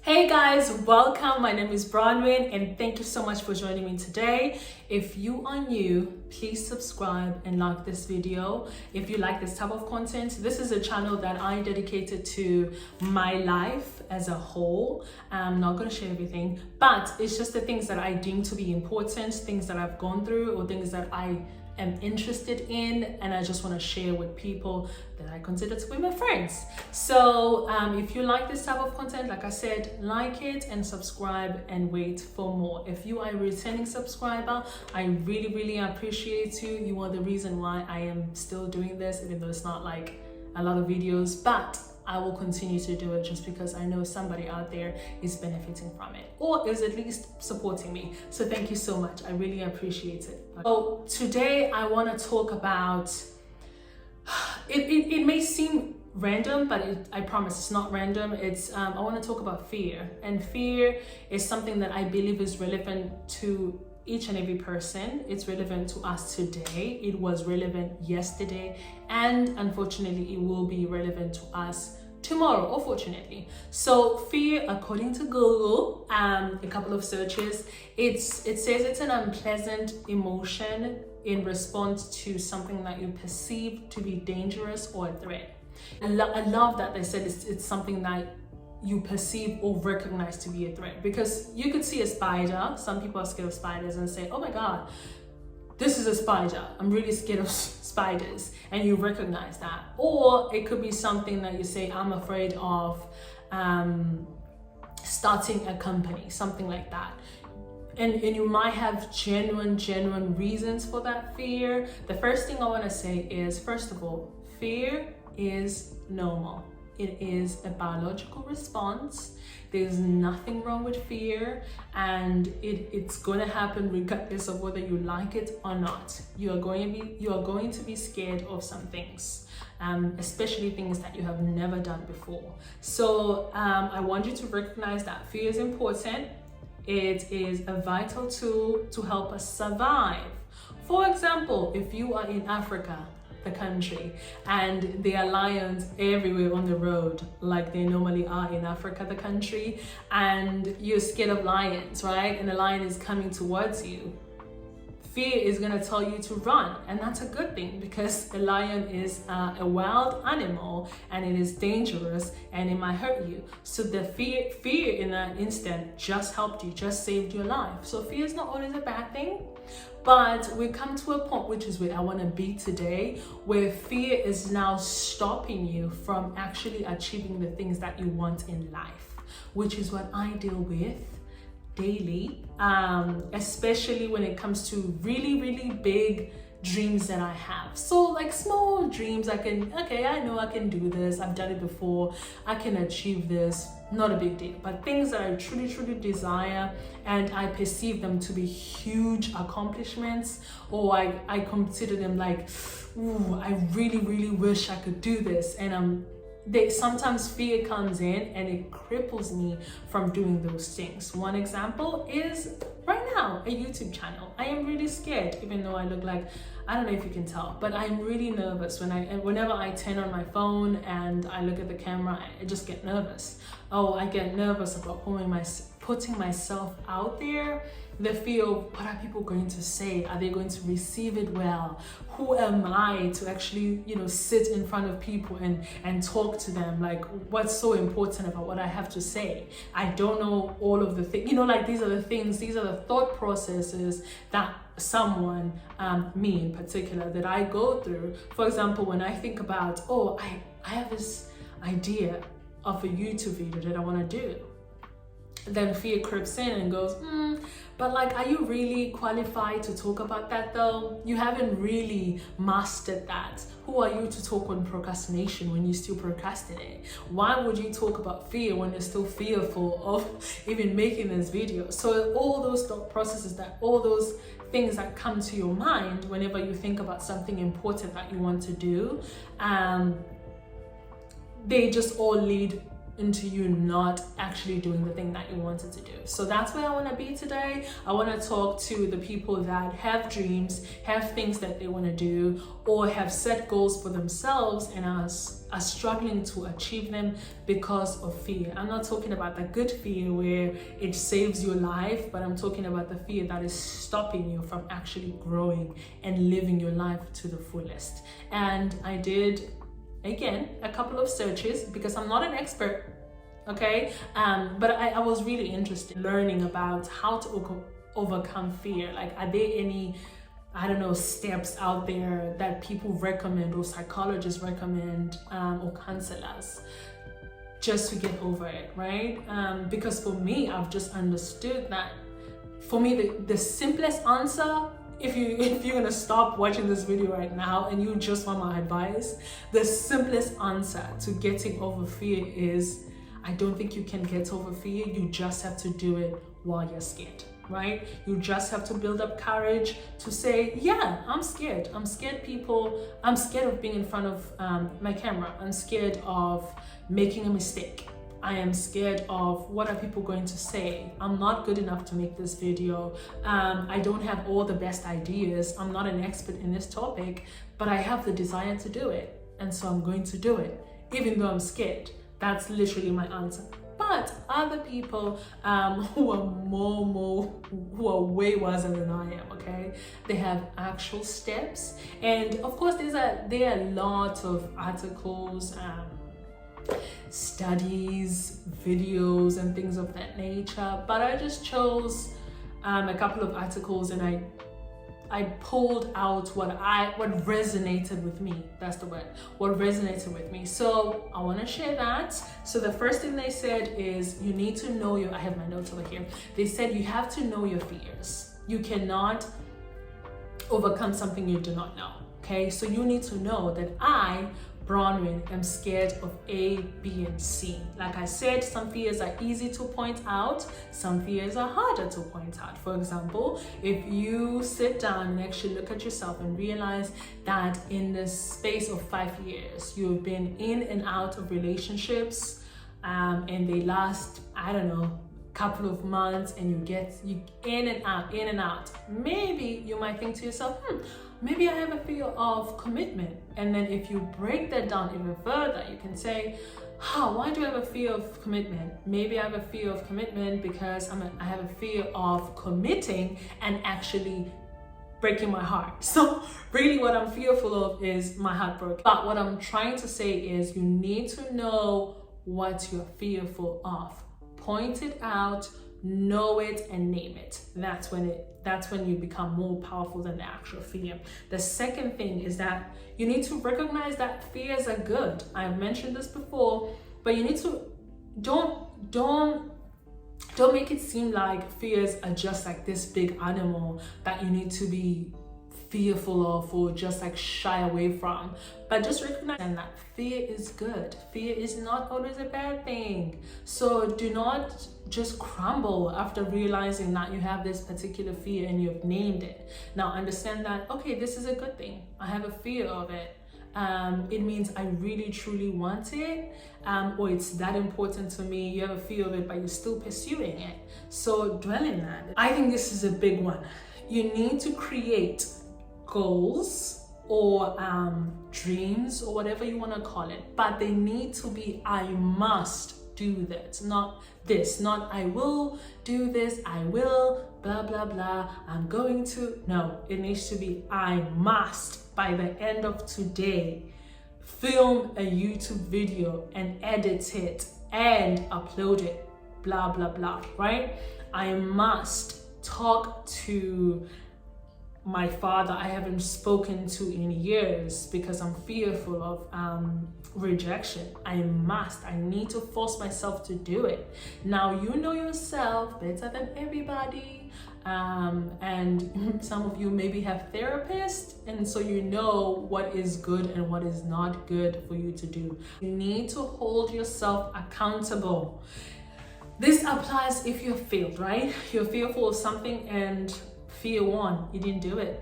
Hey guys, welcome. My name is Bronwin and thank you so much for joining me today. If you are new, please subscribe and like this video. If you like this type of content, this is a channel that I dedicated to my life as a whole. I'm not going to share everything, but it's just the things that I deem to be important, things that I've gone through or things that I am interested in, and I just want to share with people that I consider to be my friends. So if you like this type of content, like I said, like it and subscribe and wait for more. If you are a returning subscriber, I really appreciate you. You are the reason why I am still doing this, even though it's not like a lot of videos, but I will continue to do it just because I know somebody out there is benefiting from it or is at least supporting me. So thank you so much. I really appreciate it. So today I want to talk about, it may seem random, but I promise it's not random. It's I want to talk about fear, and fear is something that I believe is relevant to each and every person. It's relevant to us today. It was relevant yesterday, and unfortunately it will be relevant to us tomorrow, or fortunately. So fear, according to Google, a couple of searches, it says it's an unpleasant emotion in response to something that you perceive to be dangerous or a threat. I love that they said it's something that you perceive or recognize to be a threat, because you could see a spider. Some people are scared of spiders and say, oh my god, this is a spider, I'm really scared of spiders, and you recognize that. Or it could be something that you say, I'm afraid of starting a company, something like that. And you might have genuine reasons for that fear. The first thing I want to say is, first of all, fear is normal. It is a biological response. There's nothing wrong with fear, and it's going to happen regardless of whether you like it or not. You are going to be scared of some things, especially things that you have never done before. So I want you to recognize that fear is important. It is a vital tool to help us survive. For example, if you are in Africa, the country, and there are lions everywhere on the road, like they normally are in Africa, the country, and you're scared of lions, right? And the lion is coming towards you. Fear is going to tell you to run, and that's a good thing, because a lion is a wild animal and it is dangerous and it might hurt you. So the fear in that instant just helped you, just saved your life. So fear is not always a bad thing, but we come to a point, which is where I want to be today, where fear is now stopping you from actually achieving the things that you want in life, which is what I deal with daily, especially when it comes to really big dreams that I have. So like small dreams, I know I can do this, I've done it before, I can achieve this, not a big deal. But things that I truly desire and I perceive them to be huge accomplishments, or I consider them like, ooh, I really wish I could do this, and sometimes fear comes in and it cripples me from doing those things. One example is right now, a YouTube channel. I am really scared, even though I look like, I don't know if you can tell, but I'm really nervous whenever I turn on my phone and I look at the camera. I just get nervous. Oh, I get nervous about putting myself out there. The fear of, what are people going to say? Are they going to receive it well? Who am I to actually, sit in front of people and talk to them? Like, what's so important about what I have to say? I don't know all of the things, like these are the thought processes that someone, me in particular, that I go through. For example, when I think about, I have this idea of a YouTube video that I want to do, then fear creeps in and goes, but like, are you really qualified to talk about that though? You haven't really mastered that. Who are you to talk on procrastination when you still procrastinate? Why would you talk about fear when you're still fearful of even making this video? So all those thought processes, all those things that come to your mind whenever you think about something important that you want to do, they just all lead into you not actually doing the thing that you wanted to do. So that's where I want to be today. I want to talk to the people that have dreams, have things that they want to do, or have set goals for themselves and are struggling to achieve them because of fear. I'm not talking about the good fear where it saves your life, but I'm talking about the fear that is stopping you from actually growing and living your life to the fullest. And I did, again, a couple of searches because I'm not an expert, okay? But I was really interested in learning about how to overcome fear. Like, are there any, I don't know, steps out there that people recommend or psychologists recommend or counselors just to get over it, right? Because for me, I've just understood that for me, the simplest answer, if you're gonna stop watching this video right now and you just want my advice, the simplest answer to getting over fear is, I don't think you can get over fear. You just have to do it while you're scared, right? You just have to build up courage to say, yeah, I'm scared. I'm scared, people. I'm scared of being in front of my camera. I'm scared of making a mistake. I am scared of what are people going to say. I'm not good enough to make this video. I don't have all the best ideas. I'm not an expert in this topic, but I have the desire to do it. And so I'm going to do it, even though I'm scared. That's literally my answer. But other people who are way worse than I am, okay? They have actual steps. And of course, there are a lot of articles, studies, videos, and things of that nature. But I just chose a couple of articles and I pulled out what resonated with me. That's the word. What resonated with me. So I want to share that. So the first thing they said is you need to know I have my notes over here. They said you have to know your fears. You cannot overcome something you do not know. Okay, so you need to know that I, Bronwin, am scared of A, B, and C. Like I said, some fears are easy to point out, some fears are harder to point out. For example, if you sit down and actually look at yourself and realize that in the space of 5 years, you've been in and out of relationships, and they last, I don't know, couple of months, and you in and out. Maybe you might think to yourself, maybe I have a fear of commitment. And then if you break that down even further, you can say, why do I have a fear of commitment? Maybe I have a fear of commitment because I have a fear of committing and actually breaking my heart. So really what I'm fearful of is my heart broken. But what I'm trying to say is you need to know what you're fearful of. Point it out, know it, and name it. That's when you become more powerful than the actual fear. The second thing is that you need to recognize that fears are good. I've mentioned this before, but you need to don't make it seem like fears are just like this big animal that you need to be fearful of or just like shy away from. But just recognize that fear is good. Fear is not always a bad thing. So do not just crumble after realizing that you have this particular fear and you've named it. Now understand that, okay, this is a good thing. I have a fear of it. It means I really truly want it, or it's that important to me. You have a fear of it, but you're still pursuing it. So dwell in that. I think this is a big one. You need to create goals or dreams or whatever you want to call it, but they need to be I must do this, not I will do this, I will blah blah blah, I'm going to. No, it needs to be I must, by the end of today, film a YouTube video and edit it and upload it, blah blah blah, right? I must talk to my father I haven't spoken to in years because I'm fearful of rejection. I need to force myself to do it. Now you know yourself better than everybody, and some of you maybe have therapists, and so you know what is good and what is not good for you to do. You need to hold yourself accountable. This applies if you've failed, right? You're fearful of something and fear won. You didn't do it.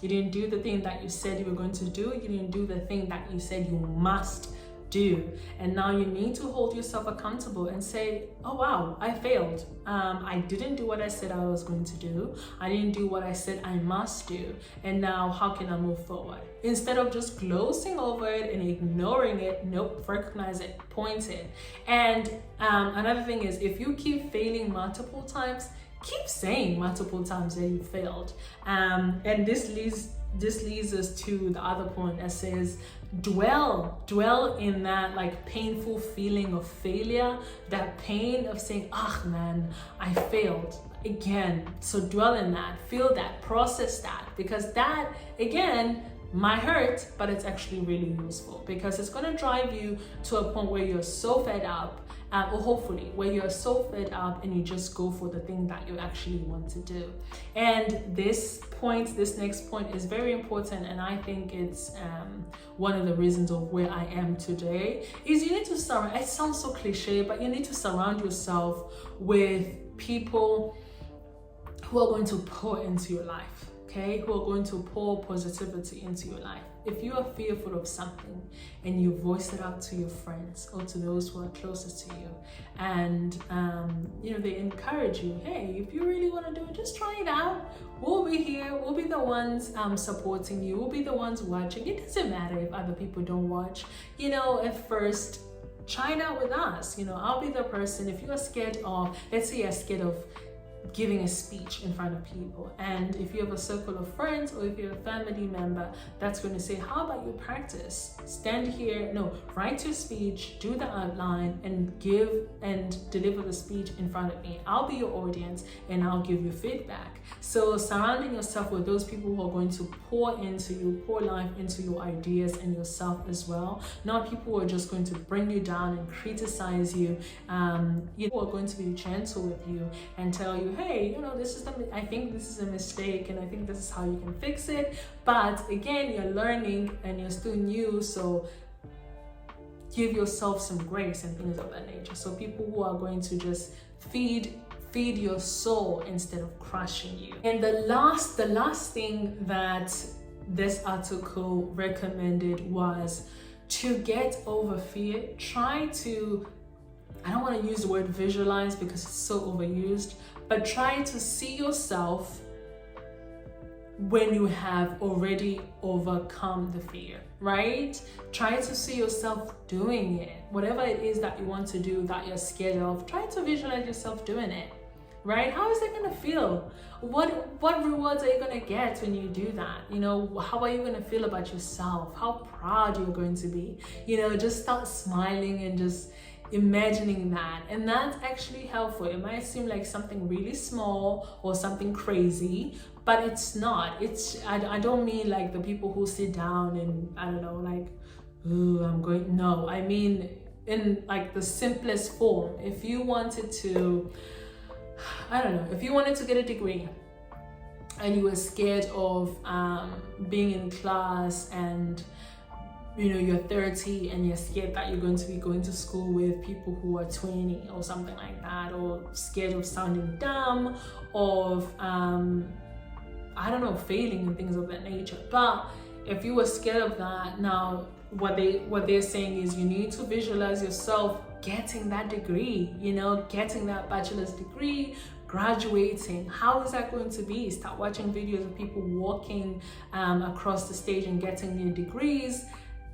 You didn't do the thing that you said you were going to do. You didn't do the thing that you said you must do. And now you need to hold yourself accountable and say, oh wow, I failed. I didn't do what I said I was going to do. I didn't do what I said I must do. And now how can I move forward? Instead of just glossing over it and ignoring it, nope, recognize it, point it. And another thing is, if you keep failing multiple times, keep saying multiple times that you failed. And this leads us to the other point that says, dwell in that like painful feeling of failure, that pain of saying, ah man, I failed again. So dwell in that, feel that, process that, because that again might hurt, but it's actually really useful, because it's going to drive you to a point where you're so fed up, or hopefully where you're so fed up and you just go for the thing that you actually want to do. And this next point is very important, and I think it's one of the reasons of where I am today, is you need to surround, it sounds so cliche, but you need to surround yourself with people who are going to pour into your life. Okay, who are going to pour positivity into your life. If you are fearful of something and you voice it out to your friends or to those who are closest to you, and they encourage you, hey, if you really want to do it, just try it out. We'll be here. We'll be the ones supporting you. We'll be the ones watching. It doesn't matter if other people don't watch. At first, try it out with us. I'll be the person. If you are scared of, let's say you're scared of giving a speech in front of people, and if you have a circle of friends or if you're a family member that's going to say, how about you practice, stand here, write your speech, do the outline, and give and deliver the speech in front of me. I'll be your audience and I'll give you feedback. So surrounding yourself with those people who are going to pour into you, pour life into your ideas and yourself as well, not people who are just going to bring you down and criticize you. People are going to be gentle with you and tell you, hey, I think this is a mistake and I think this is how you can fix it. But again, you're learning and you're still new, so give yourself some grace and things of that nature. So people who are going to just feed your soul instead of crushing you. And the last thing that this article recommended was to get over fear. Try to, I don't want to use the word visualize because it's so overused, but try to see yourself when you have already overcome the fear, right? Try to see yourself doing it. Whatever it is that you want to do that you're scared of, try to visualize yourself doing it, right? How is it going to feel? What rewards are you going to get when you do that? How are you going to feel about yourself? How proud you're going to be? Just start smiling and just imagining that. And that's actually helpful. It might seem like something really small or something crazy, but it's not. I don't mean like the people who sit down and I don't know, like, ooh, no, I mean in like the simplest form. If you wanted to, if you wanted to get a degree and you were scared of being in class, and you're 30 and you're scared that you're going to be going to school with people who are 20 or something like that, or scared of sounding dumb, of failing and things of that nature. But if you were scared of that, now what they're saying is you need to visualize yourself getting that degree, getting that bachelor's degree, graduating. How is that going to be? Start watching videos of people walking across the stage and getting their degrees.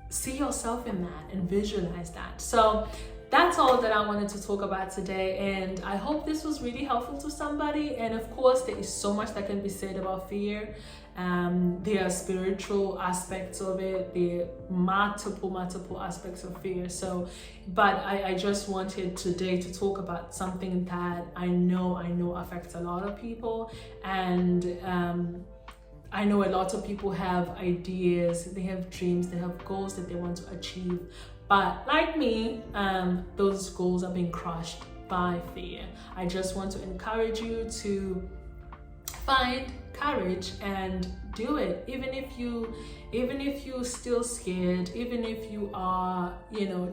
See yourself in that and visualize that. So that's all that I wanted to talk about today, and I hope this was really helpful to somebody. And of course, there is so much that can be said about fear. There are spiritual aspects of it. There are multiple aspects of fear. So, but I just wanted today to talk about something that I know affects a lot of people, and I know a lot of people have ideas, they have dreams, they have goals that they want to achieve. But like me, those goals are being crushed by fear. I just want to encourage you to find courage and do it. Even if you're still scared, even if you are,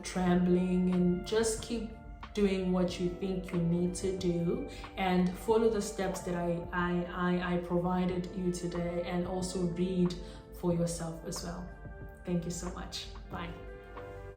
trembling, and just keep doing what you think you need to do and follow the steps that I provided you today, and also read for yourself as well. Thank you so much. Bye.